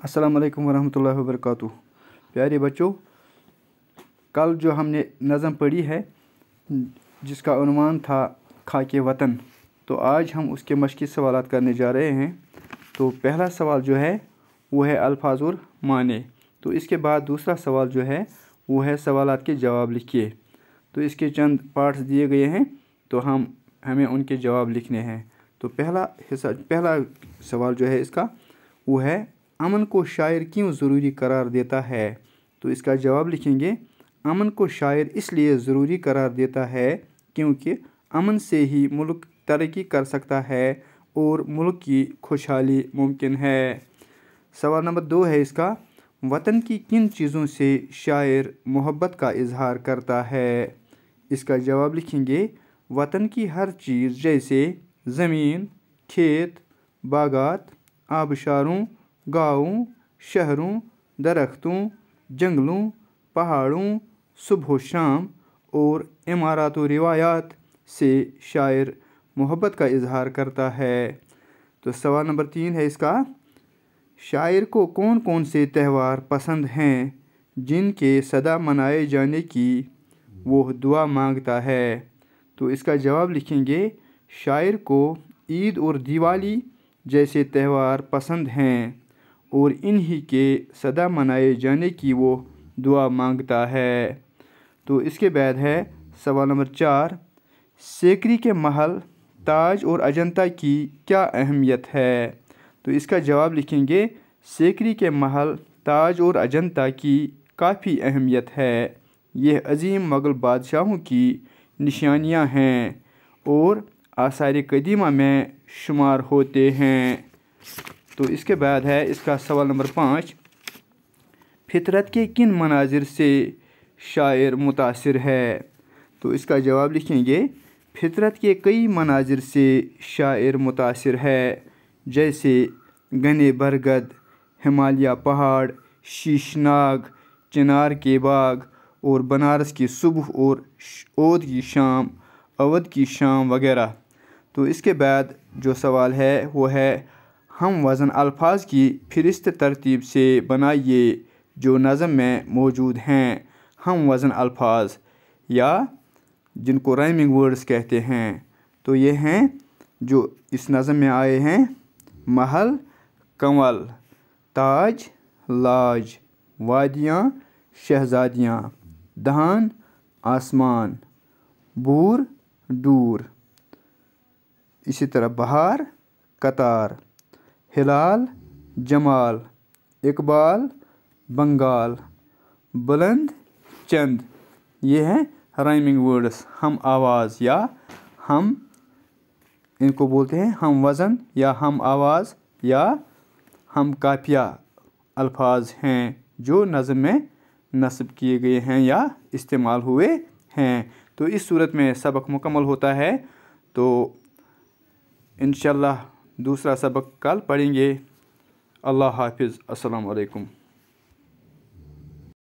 अस्सलाम वालेकुम वरहमतुल्लाहि वबरकातुहू। प्यारे बच्चों, कल जो हमने नज़म पढ़ी है जिसका उन्वान था खाके वतन, तो आज हम उसके मश्की सवालात करने जा रहे हैं। तो पहला सवाल जो है वो है अल्फाज और माने। तो इसके बाद दूसरा सवाल जो है वो है सवालात के जवाब लिखिए। तो इसके चंद पार्ट्स दिए गए हैं, तो हमें उनके जवाब लिखने हैं। तो पहला सवाल जो है इसका वो है अमन को शायर क्यों ज़रूरी करार देता है। तो इसका जवाब लिखेंगे अमन को शायर इसलिए ज़रूरी करार देता है क्योंकि अमन से ही मुल्क तरक्की कर सकता है और मुल्क की खुशहाली मुमकिन है। सवाल नंबर 2 है इसका, वतन की किन चीज़ों से शायर मोहब्बत का इजहार करता है। इसका जवाब लिखेंगे वतन की हर चीज़ जैसे ज़मीन, खेत, बागात, आबशारों, गाँवों, शहरों, दरख्तों, जंगलों, पहाड़ों, सुबह शाम और इमारत व रिवायात से शायर मोहब्बत का इजहार करता है। तो सवाल नंबर 3 है इसका, शायर को कौन कौन से त्यौहार पसंद हैं जिनके सदा मनाए जाने की वो दुआ मांगता है। तो इसका जवाब लिखेंगे शायर को ईद और दिवाली जैसे त्यौहार पसंद हैं और इन्हीं के सदा मनाए जाने की वो दुआ मांगता है। तो इसके बाद है सवाल नंबर 4, सीकरी के महल, ताज और अजंता की क्या अहमियत है। तो इसका जवाब लिखेंगे सीकरी के महल, ताज और अजंता की काफ़ी अहमियत है। यह अजीम मुग़ल बादशाहों की निशानियां हैं और आसार कदीमा में शुमार होते हैं। तो इसके बाद है इसका सवाल नंबर 5, फितरत के किन मनाजिर से शायर मुतासिर है। तो इसका जवाब लिखेंगे फितरत के कई मनाजिर से शायर मुतासिर है, जैसे घने बरगद, हिमालय पहाड़, शीशनाग, चिनार के बाग और बनारस की सुबह और अवध की शाम वगैरह। तो इसके बाद जो सवाल है वो है हम वज़न अल्फाज की फ़हरिस्त तरतीब से बनाइए जो नज़म में मौजूद हैं। हम वज़न अल्फाज या जिनको राइमिंग वर्ड्स कहते हैं, तो ये हैं जो इस नज़म में आए हैं: महल, कंवल, ताज, लाज, वादियाँ, शहज़ादियाँ, धान, आसमान, बूर, दूर। इसी तरह बहार, कतार, हिलाल, जमाल, इकबाल, बंगाल, बुलंद, चंद। ये हैं राइमिंग वर्ड्स। हम आवाज़ या हम इनको बोलते हैं हम वज़न या हम आवाज़ या हम काफ़िया अल्फाज हैं जो नज़म में नस्ब किए गए हैं या इस्तेमाल हुए हैं। तो इस सूरत में सबक मुकम्मल होता है। तो इंशाअल्लाह दूसरा सबक कल पढ़ेंगे। अल्लाह हाफिज़। अस्सलाम वालेकुम।